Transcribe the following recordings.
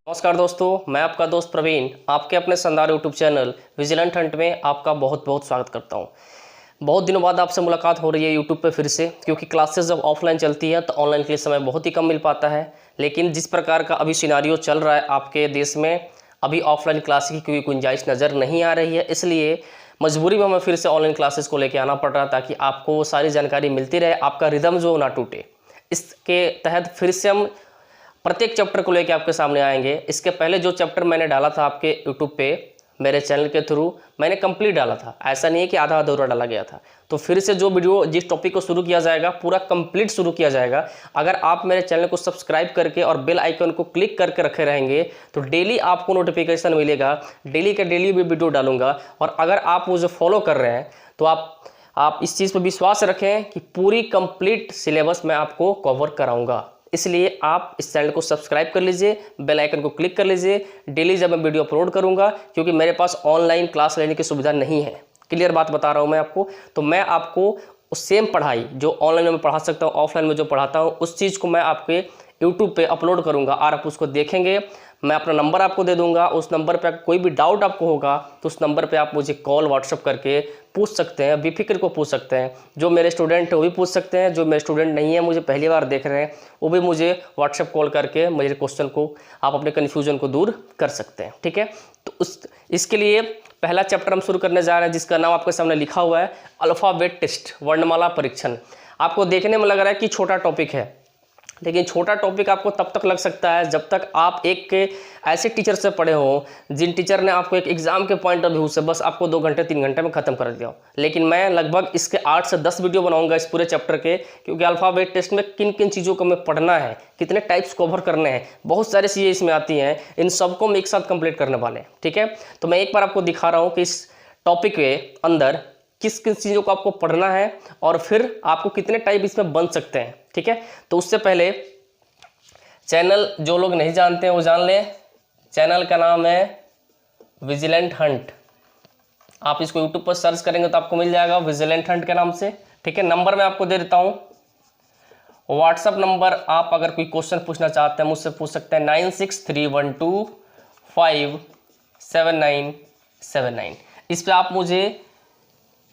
नमस्कार दोस्तों, मैं आपका दोस्त प्रवीण आपके अपने शानदार यूट्यूब चैनल विजिलेंट हंट में आपका बहुत बहुत स्वागत करता हूं। बहुत दिनों बाद आपसे मुलाकात हो रही है यूट्यूब पे फिर से, क्योंकि क्लासेस जब ऑफलाइन चलती है तो ऑनलाइन के लिए समय बहुत ही कम मिल पाता है। लेकिन जिस प्रकार का अभी सिनारियो चल रहा है आपके देश में, अभी ऑफलाइन क्लास की कोई गुंजाइश नज़र नहीं आ रही है, इसलिए मजबूरी में हमें फिर से ऑनलाइन क्लासेस को लेकर आना पड़ रहा है ताकि आपको वो सारी जानकारी मिलती रहे, आपका रिदम जो ना टूटे। इसके तहत फिर से हम प्रत्येक चैप्टर को लेकर आपके सामने आएंगे। इसके पहले जो चैप्टर मैंने डाला था आपके यूट्यूब पे मेरे चैनल के थ्रू, मैंने कंप्लीट डाला था, ऐसा नहीं है कि आधा अधूरा डाला गया था। तो फिर से जो वीडियो जिस टॉपिक को शुरू किया जाएगा पूरा कंप्लीट शुरू किया जाएगा। अगर आप मेरे चैनल को सब्सक्राइब करके और बेल आइकन को क्लिक करके रखे रहेंगे तो डेली आपको नोटिफिकेशन मिलेगा, डेली का डेली भी वीडियो डालूंगा। और अगर आप मुझे फॉलो कर रहे हैं तो आप इस चीज़ पर विश्वास रखें कि पूरी कंप्लीट सिलेबस मैं आपको कवर कराऊंगा। इसलिए आप इस चैनल को सब्सक्राइब कर लीजिए, बेल आइकन को क्लिक कर लीजिए डेली जब मैं वीडियो अपलोड करूंगा, क्योंकि मेरे पास ऑनलाइन क्लास लेने की सुविधा नहीं है। क्लियर बात बता रहा हूं मैं आपको। तो मैं आपको सेम पढ़ाई जो ऑनलाइन में मैं पढ़ा सकता हूं, ऑफलाइन में जो पढ़ाता हूं, उस चीज़ को मैं आपके यूट्यूब पे अपलोड करूंगा और आप उसको देखेंगे। मैं अपना नंबर आपको दे दूंगा, उस नंबर पे कोई भी डाउट आपको होगा तो उस नंबर पे आप मुझे कॉल व्हाट्सअप करके पूछ सकते हैं, बेफिक्र को पूछ सकते हैं। जो मेरे स्टूडेंट है वो भी पूछ सकते हैं, जो मेरे स्टूडेंट नहीं है, मुझे पहली बार देख रहे हैं, वो भी मुझे व्हाट्सअप कॉल करके मेरे क्वेश्चन को, आप अपने कन्फ्यूजन को दूर कर सकते हैं। ठीक है, तो इसके लिए पहला चैप्टर हम शुरू करने जा रहे हैं, जिसका नाम आपके सामने लिखा हुआ है अल्फ़ाबेट टेस्ट, वर्णमाला परीक्षण। आपको देखने में लग रहा है कि छोटा टॉपिक है, लेकिन छोटा टॉपिक आपको तब तक लग सकता है जब तक आप एक ऐसे टीचर से पढ़े हो जिन टीचर ने आपको एक एग्जाम के पॉइंट ऑफ व्यू से बस आपको 2 घंटे 3 घंटे में ख़त्म कर दिया हो। लेकिन मैं लगभग इसके 8 से 10 वीडियो बनाऊंगा इस पूरे चैप्टर के, क्योंकि अल्फ़ाबेट टेस्ट में किन किन चीज़ों को हमें पढ़ना है, कितने टाइप्स कवर करने हैं, बहुत सारी चीज़ें इसमें आती हैं। इन सबको हम एक साथ कंप्लीट करने वाले हैं। ठीक है, तो मैं एक बार आपको दिखा रहा हूँ कि इस टॉपिक के अंदर किस किस चीज़ों को आपको पढ़ना है और फिर आपको कितने टाइप इसमें बन सकते हैं। ठीक है, तो उससे पहले चैनल जो लोग नहीं जानते हैं वो जान लें। चैनल का नाम है विजिलेंट हंट। आप इसको यूट्यूब पर सर्च करेंगे तो आपको मिल जाएगा विजिलेंट हंट के नाम से। ठीक है, नंबर मैं आपको दे देता हूँ, व्हाट्सअप नंबर। आप अगर कोई क्वेश्चन पूछना चाहते हैं मुझसे पूछ सकते हैं 9631257979। इस पर आप मुझे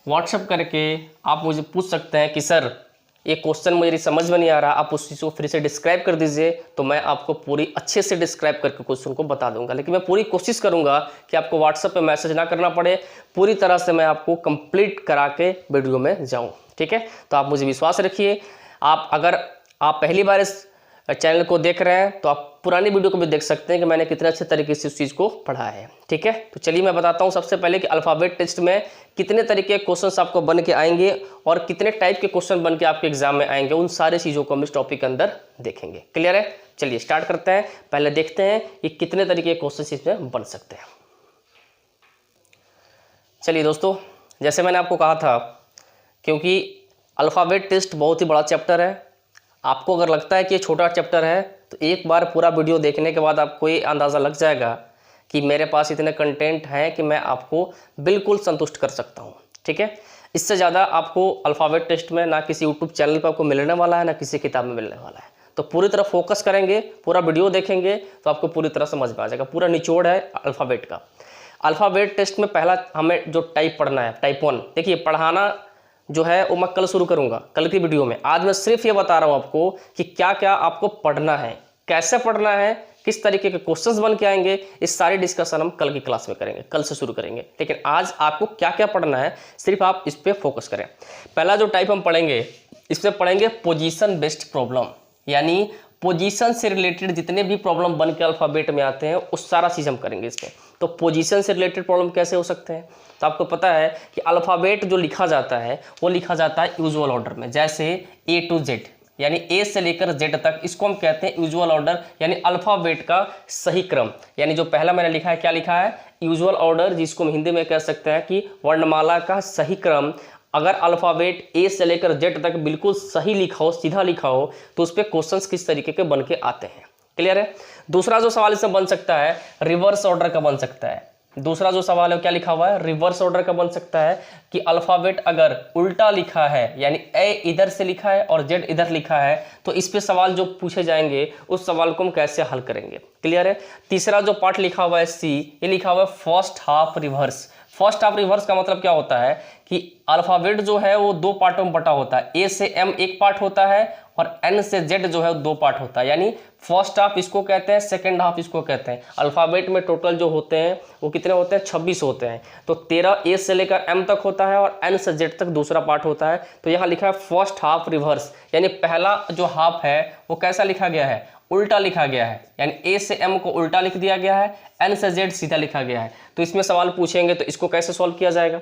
व्हाट्सअप करके आप मुझे पूछ सकते हैं कि सर ये क्वेश्चन मुझे समझ में नहीं आ रहा, आप उस चीज़ को फिर से डिस्क्राइब कर दीजिए, तो मैं आपको पूरी अच्छे से डिस्क्राइब करके क्वेश्चन को बता दूंगा। लेकिन मैं पूरी कोशिश करूंगा कि आपको व्हाट्सएप पे मैसेज ना करना पड़े, पूरी तरह से मैं आपको कंप्लीट करा के वीडियो में जाऊं। ठीक है, तो आप मुझे विश्वास रखिए। अगर आप पहली बार इस चैनल को देख रहे हैं तो आप पुरानी वीडियो को भी देख सकते हैं कि मैंने कितने अच्छे तरीके से उस चीज़ को पढ़ा है। ठीक है, तो चलिए मैं बताता हूँ सबसे पहले कि अल्फ़ाबेट टेस्ट में कितने तरीके के क्वेश्चंस आपको बन के आएंगे और कितने टाइप के क्वेश्चन बन के आपके एग्जाम में आएंगे। उन सारी चीज़ों को हम इस टॉपिक के अंदर देखेंगे। क्लियर है, चलिए स्टार्ट करते हैं। पहले देखते हैं कि कितने तरीके के क्वेश्चन इसमें बन सकते हैं। चलिए दोस्तों, जैसे मैंने आपको कहा था, क्योंकि अल्फ़ाबेट टेस्ट बहुत ही बड़ा चैप्टर है, आपको अगर लगता है कि ये छोटा चैप्टर है तो एक बार पूरा वीडियो देखने के बाद आपको ये अंदाज़ा लग जाएगा कि मेरे पास इतने कंटेंट हैं कि मैं आपको बिल्कुल संतुष्ट कर सकता हूँ। ठीक है, इससे ज़्यादा आपको अल्फ़ाबेट टेस्ट में ना किसी यूट्यूब चैनल पर आपको मिलने वाला है, ना किसी किताब में मिलने वाला है। तो पूरी तरह फोकस करेंगे, पूरा वीडियो देखेंगे तो आपको पूरी तरह समझ में आ जाएगा। पूरा निचोड़ है अल्फ़ाबेट का। अल्फ़ाबेट टेस्ट में पहला हमें जो टाइप पढ़ना है, टाइप 1। देखिए, पढ़ाना जो है वो मैं कल शुरू करूंगा, कल की वीडियो में। आज मैं सिर्फ ये बता रहा हूं आपको कि क्या क्या आपको पढ़ना है, कैसे पढ़ना है, किस तरीके के क्वेश्चंस बन के आएंगे। इस सारी डिस्कशन हम कल की क्लास में करेंगे, कल से शुरू करेंगे। लेकिन आज आपको क्या क्या पढ़ना है सिर्फ आप इस पर फोकस करें। पहला जो टाइप हम पढ़ेंगे, इसमें पढ़ेंगे पोजीशन बेस्ड प्रॉब्लम, यानी पोजीशन से रिलेटेड जितने भी प्रॉब्लम बन के अल्फ़ाबेट में आते हैं उस सारा चीज़ हम करेंगे इसमें। तो पोजीशन से रिलेटेड प्रॉब्लम कैसे हो सकते हैं, तो आपको पता है कि अल्फ़ाबेट जो लिखा जाता है वो लिखा जाता है यूजुअल ऑर्डर में, जैसे A to Z, यानी A से लेकर Z तक, इसको हम कहते हैं यूजुअल ऑर्डर, यानी अल्फ़ाबेट का सही क्रम। यानी जो पहला मैंने लिखा है, क्या लिखा है, यूजुअल ऑर्डर, जिसको हम हिंदी में कह सकते हैं कि वर्णमाला का सही क्रम। अगर अल्फ़ाबेट A से लेकर Z तक बिल्कुल सही लिखा हो, सीधा लिखा हो, तो उस पर क्वेश्चंस किस तरीके के बन के आते हैं। क्लियर है। दूसरा जो सवाल इसमें बन सकता है, रिवर्स ऑर्डर का बन सकता है। दूसरा जो सवाल है क्या लिखा हुआ है, रिवर्स ऑर्डर का बन सकता है कि अल्फाबेट अगर उल्टा लिखा है, यानी ए इधर से लिखा है और जेड इधर लिखा है, तो इस पे सवाल जो पूछे जाएंगे उस सवाल को हम कैसे हल करेंगे। क्लियर है। तीसरा जो पार्ट लिखा हुआ है सी, ये लिखा हुआ है first half reverse. First half reverse का मतलब क्या होता है कि अल्फाबेट जो है वो दो पार्टों में बटा होता है, ए से एम एक पार्ट होता है और एन से जेड जो है दो पार्ट होता है। यानी फर्स्ट हाफ इसको कहते हैं, सेकंड हाफ इसको कहते हैं। अल्फाबेट में टोटल जो होते हैं वो कितने होते हैं, 26 होते हैं। तो 13 ए से लेकर एम तक होता है और एन से जेड तक दूसरा पार्ट होता है। तो यहाँ लिखा है फर्स्ट हाफ रिवर्स, यानी पहला जो हाफ है वो कैसा लिखा गया है, उल्टा लिखा गया है। यानी ए से एम को उल्टा लिख दिया गया है, एन से जेड सीधा लिखा गया है। तो इसमें सवाल पूछेंगे तो इसको कैसे सॉल्व किया जाएगा।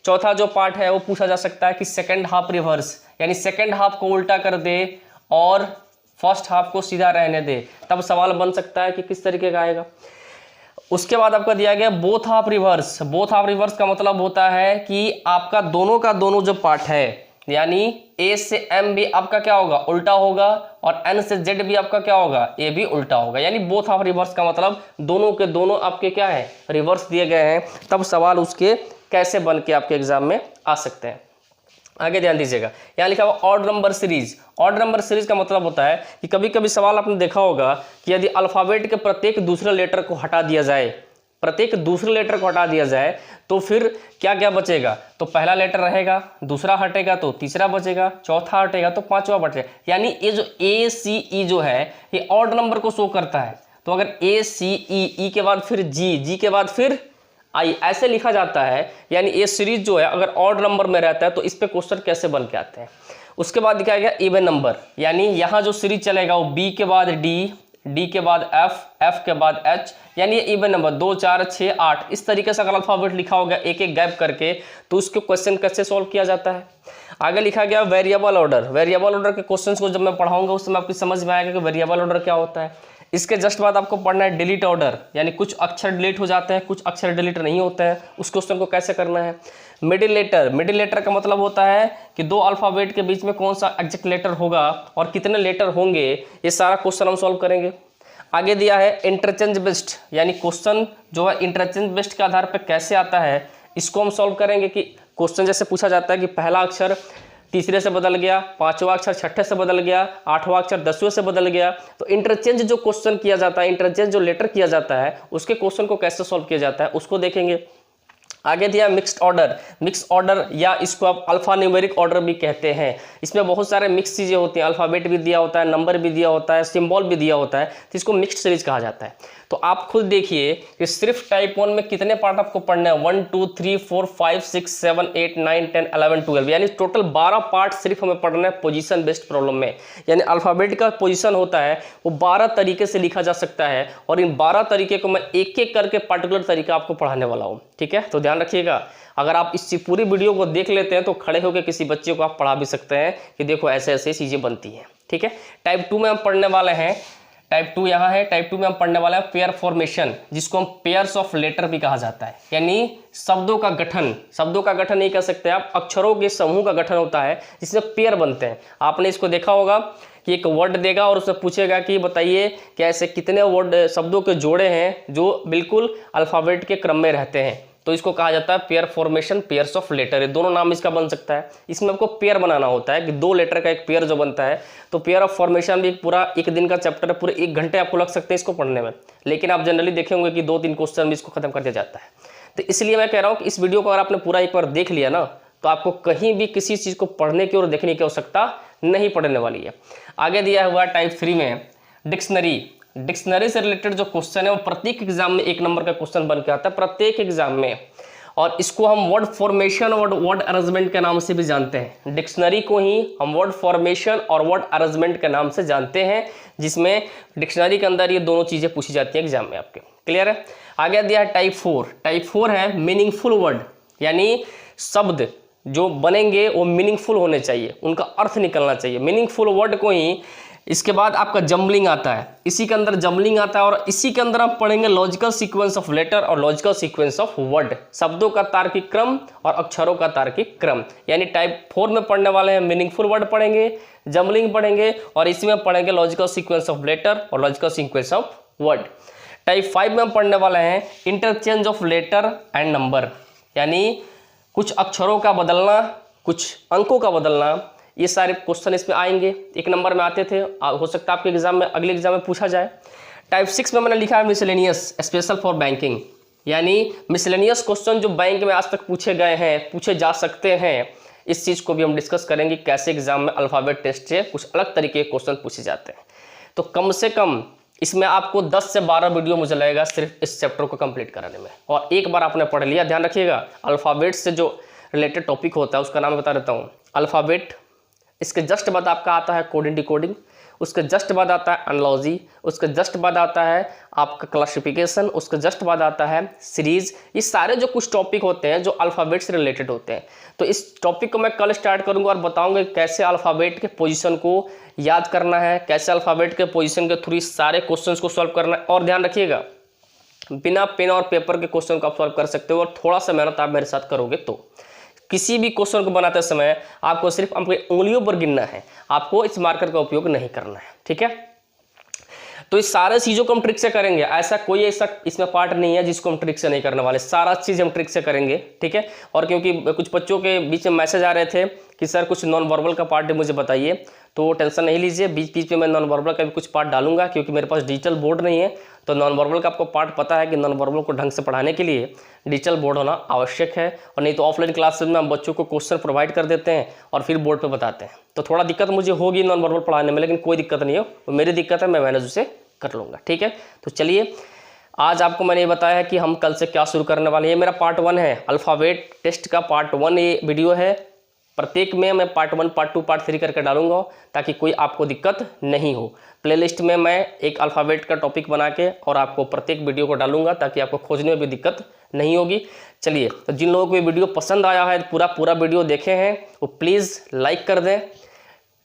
चौथा जो पार्ट है वो पूछा जा सकता है कि सेकंड हाफ रिवर्स, यानी सेकंड हाफ को उल्टा कर दे और फर्स्ट हाफ को सीधा रहने दे, तब सवाल बन सकता है कि किस तरीके का आएगा। उसके बाद आपका दिया गया both half reverse. Both half reverse का मतलब होता है कि आपका दोनों का दोनों जो पार्ट है, यानी ए से एम भी आपका क्या होगा, उल्टा होगा, और एन से जेड भी आपका क्या होगा, ए भी उल्टा होगा। यानी बोथ हाफ रिवर्स का मतलब दोनों के दोनों आपके क्या है, रिवर्स दिए गए हैं, तब सवाल उसके कैसे बन के आपके एग्जाम में आ सकते हैं। आगे ध्यान दीजिएगा, यहाँ लिखा हुआ odd number series. Odd number series का मतलब होता है कि कभी कभी सवाल आपने देखा होगा कि यदि अल्फाबेट के प्रत्येक दूसरे लेटर को हटा दिया जाए, प्रत्येक दूसरे लेटर को हटा दिया जाए तो फिर क्या क्या बचेगा, तो पहला लेटर रहेगा, दूसरा हटेगा तो तीसरा बचेगा, चौथा हटेगा तो पांचवा बचेगा। यानी ये जो ए सी ई जो है ये ऑड नंबर को शो करता है। तो अगर ए सी ई के बाद फिर जी के बाद फिर आई ऐसे लिखा जाता है, यानी ये सीरीज जो है अगर ऑड नंबर में रहता है तो इस पे क्वेश्चन कैसे बन के आते हैं। उसके बाद दिखाया गया इवन नंबर, यानी यहाँ जो सीरीज चलेगा वो बी के बाद डी के बाद एफ के बाद एच, यानी ये इवन नंबर 2 4 6 8 इस तरीके से अगर अल्फाबेट लिखा होगा एक एक गैप करके, तो उसके क्वेश्चन कैसे सॉल्व किया जाता है। आगे लिखा गया वेरिएबल ऑर्डर। वेरिएबल ऑर्डर के क्वेश्चंस को जब मैं पढ़ाऊंगा उस समय आपको समझ में आएगा कि वेरिएबल ऑर्डर क्या होता है। इसके जस्ट बाद आपको पढ़ना है डिलीट ऑर्डर, यानी कुछ अक्षर डिलीट हो जाते हैं, कुछ अक्षर डिलीट नहीं होते हैं, उस क्वेश्चन को कैसे करना है। Middle letter. मिडिल लेटर का मतलब होता है कि दो अल्फाबेट के बीच में कौन सा एग्जैक्ट लेटर होगा और कितने लेटर होंगे, ये सारा क्वेश्चन हम सॉल्व करेंगे। आगे दिया है इंटरचेंज बेस्ड, यानी क्वेश्चन जो है इंटरचेंज बेस्ड के आधार पर कैसे आता है, इसको हम सॉल्व करेंगे। कि क्वेश्चन जैसे पूछा जाता है कि पहला अक्षर तीसरे से बदल गया, पांचवा अक्षर छठे से बदल गया, आठवां अक्षर 10वें से बदल गया, तो इंटरचेंज जो क्वेश्चन किया जाता है, इंटरचेंज जो लेटर किया जाता है, उसके क्वेश्चन को कैसे सॉल्व किया जाता है उसको देखेंगे। आगे दिया मिक्स्ड ऑर्डर। मिक्स ऑर्डर या इसको आप अल्फा न्यूमेरिक ऑर्डर भी कहते हैं। इसमें बहुत सारे मिक्स चीज़ें होती हैं, अल्फाबेट भी दिया होता है, नंबर भी दिया होता है, सिंबल भी दिया होता है, तो इसको मिक्स्ड सीरीज कहा जाता है। तो आप खुद देखिए कि सिर्फ टाइप 1 में कितने पार्ट आपको पढ़ने हैं, 1 2 3 4 5 6 7 8 9 10 11 12, यानी टोटल 12 पार्ट सिर्फ हमें पढ़ना है पोजीशन बेस्ड प्रॉब्लम में। यानी अल्फाबेट का पोजीशन होता है वो 12 तरीके से लिखा जा सकता है, और इन 12 तरीके को मैं एक एक करके पर्टिकुलर तरीका आपको पढ़ाने वाला हूँ। ठीक है, तो ध्यान रखिएगा। अगर आप इस पूरी वीडियो को देख लेते हैं तो खड़े होकर किसी बच्चे को आप पढ़ा भी सकते हैं कि देखो ऐसे ऐसे चीज़ें बनती हैं। ठीक है, टाइप 2 में हम पढ़ने वाले हैं, टाइप 2 यहाँ है, टाइप 2 में हम पढ़ने वाले हैं पेयर फॉर्मेशन, जिसको हम पेयर्स ऑफ लेटर भी कहा जाता है, यानी शब्दों का गठन। शब्दों का गठन नहीं कह सकते आप, अक्षरों के समूह का गठन होता है जिसमें पेयर बनते हैं। आपने इसको देखा होगा कि एक वर्ड देगा और उससे पूछेगा कि बताइए कि ऐसे कितने वर्ड शब्दों के जोड़े हैं जो बिल्कुल अल्फाबेट के क्रम में रहते हैं, तो इसको कहा जाता है pair formation, pairs of letter. ये दोनों नाम इसका बन सकता है। इसमें आपको पेयर बनाना होता है कि दो लेटर का एक पेयर जो बनता है, तो पेयर ऑफ फॉर्मेशन भी पूरा एक दिन का चैप्टर है, पूरे 1 घंटे आपको लग सकते हैं इसको पढ़ने में, लेकिन आप जनरली देखे होंगे कि 2-3 क्वेश्चन में इसको खत्म कर दिया जाता है। तो इसलिए मैं कह रहा हूँ कि इस वीडियो को अगर आपने पूरा एक बार देख लिया ना, तो आपको कहीं भी किसी चीज़ को पढ़ने की और देखने की आवश्यकता नहीं पड़ने वाली है। आगे दिया हुआ टाइप 3 में डिक्शनरी। डिक्शनरी से रिलेटेड जो क्वेश्चन है वो प्रत्येक एग्जाम में 1 नंबर का क्वेश्चन बन के आता है, प्रत्येक एग्जाम में, और इसको हम वर्ड फॉर्मेशन और वर्ड अरेंजमेंट के नाम से भी जानते हैं। डिक्शनरी को ही हम वर्ड फॉर्मेशन और वर्ड अरेंजमेंट के नाम से जानते हैं, जिसमें डिक्शनरी के अंदर ये दोनों चीज़ें पूछी जाती हैं एग्जाम में आपके। क्लियर है। आगे दिया है टाइप 4। टाइप 4 है मीनिंगफुल वर्ड, यानी शब्द जो बनेंगे वो मीनिंगफुल होने चाहिए, उनका अर्थ निकलना चाहिए, मीनिंगफुल वर्ड को ही। इसके बाद आपका जम्बलिंग आता है, इसी के अंदर जम्बलिंग आता है, और इसी के अंदर आप पढ़ेंगे लॉजिकल सीक्वेंस ऑफ लेटर और लॉजिकल सीक्वेंस ऑफ वर्ड, शब्दों का तार्किक क्रम और अक्षरों का तार्किक क्रम। यानी टाइप 4 में पढ़ने वाले हैं मीनिंगफुल वर्ड पढ़ेंगे, जम्बलिंग पढ़ेंगे, और इसी में पढ़ेंगे लॉजिकल सीक्वेंस ऑफ लेटर और logical sequence of word. Type 5 में हम पढ़ने वाले हैं interchange of letter and number, यानी कुछ अक्षरों का बदलना, कुछ अंकों का बदलना, ये सारे क्वेश्चन इसमें आएंगे। एक नंबर में आते थे, हो सकता है आपके एग्जाम में, अगले एग्जाम में पूछा जाए। टाइप 6 में मैंने लिखा है मिसलेनियस स्पेशल फॉर बैंकिंग, यानी मिसलेनियस क्वेश्चन जो बैंक में आज तक पूछे गए हैं, पूछे जा सकते हैं, इस चीज़ को भी हम डिस्कस करेंगे कैसे एग्जाम में अल्फ़ाबेट टेस्ट से कुछ अलग तरीके के क्वेश्चन पूछे जाते हैं। तो कम से कम इसमें आपको 10 से 12 वीडियो मुझे लगेगा सिर्फ इस चैप्टर को कंप्लीट कराने में, और एक बार आपने पढ़ लिया। ध्यान रखिएगा, अल्फ़ाबेट से जो रिलेटेड टॉपिक होता है उसका नाम बता देता हूँ। अल्फ़ाबेट, इसके जस्ट बाद आपका आता है कोडिंग डिकोडिंग, उसके जस्ट बाद आता है एनालॉजी, उसके जस्ट बाद आता है आपका क्लासिफिकेशन, उसके जस्ट बाद आता है सीरीज। ये सारे जो कुछ टॉपिक होते हैं जो अल्फ़ाबेट से रिलेटेड होते हैं। तो इस टॉपिक को मैं कल स्टार्ट करूंगा और बताऊंगा कैसे अल्फ़ाबेट के पोजीशन को याद करना है, कैसे अल्फ़ाबेट के पोजीशन के थ्रू सारे क्वेश्चंस को सॉल्व करना है। और ध्यान रखिएगा, बिना पेन और पेपर के क्वेश्चन को आप सॉल्व कर सकते हो, और थोड़ा सा मेहनत आप मेरे साथ करोगे तो। किसी भी क्वेश्चन को बनाते समय आपको सिर्फ अपनी उंगलियों पर गिनना है, आपको इस मार्कर का उपयोग नहीं करना है, ठीक है। तो इस सारे चीज़ों को हम ट्रिक से करेंगे, ऐसा कोई ऐसा इसमें पार्ट नहीं है जिसको हम ट्रिक से नहीं करने वाले, सारा चीज़ हम ट्रिक से करेंगे, ठीक है। और क्योंकि कुछ बच्चों के बीच में मैसेज आ रहे थे कि सर कुछ नॉन वर्बल का पार्ट मुझे बताइए, तो टेंशन नहीं लीजिए, बीच बीच में मैं नॉन वर्बल का भी कुछ पार्ट डालूंगा, क्योंकि मेरे पास डिजिटल बोर्ड नहीं है। तो नॉन वर्बल का आपको पार्ट पता है कि नॉन वर्बल को ढंग से पढ़ाने के लिए डिजिटल बोर्ड होना आवश्यक है, और नहीं तो ऑफलाइन क्लासेस में हम बच्चों को क्वेश्चन प्रोवाइड कर देते हैं और फिर बोर्ड पे बताते हैं। तो थोड़ा दिक्कत मुझे होगी नॉन वर्बल पढ़ाने में, लेकिन कोई दिक्कत नहीं हो, मेरी दिक्कत है, मैं मैनेज उसे कर लूँगा, ठीक है। तो चलिए, आज आपको मैंने ये बताया है कि हम कल से क्या शुरू करने वाले हैं। ये मेरा पार्ट 1 है, अल्फ़ाबेट टेस्ट का पार्ट 1 ये वीडियो है। प्रत्येक में मैं पार्ट 1, पार्ट 2, पार्ट 3 करके डालूंगा, ताकि कोई आपको दिक्कत नहीं हो। प्लेलिस्ट में मैं एक अल्फ़ाबेट का टॉपिक बना के और आपको प्रत्येक वीडियो को डालूंगा, ताकि आपको खोजने में भी दिक्कत नहीं होगी। चलिए, तो जिन लोगों को ये वीडियो पसंद आया है, पूरा वीडियो देखे हैं, वो प्लीज़ लाइक कर दें।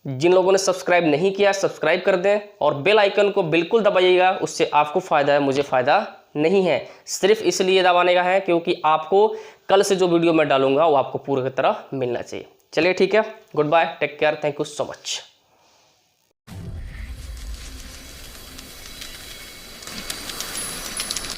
जिन लोगों ने सब्सक्राइब नहीं किया, सब्सक्राइब कर दें, और बेल आइकन को बिल्कुल दबाइएगा, उससे आपको फ़ायदा है, मुझे फ़ायदा नहीं है। सिर्फ इसलिए दबाने का है क्योंकि आपको कल से जो वीडियो मैं डालूंगा वो आपको पूरी तरह मिलना चाहिए। चलिए ठीक है, good bye, take care, thank you so much.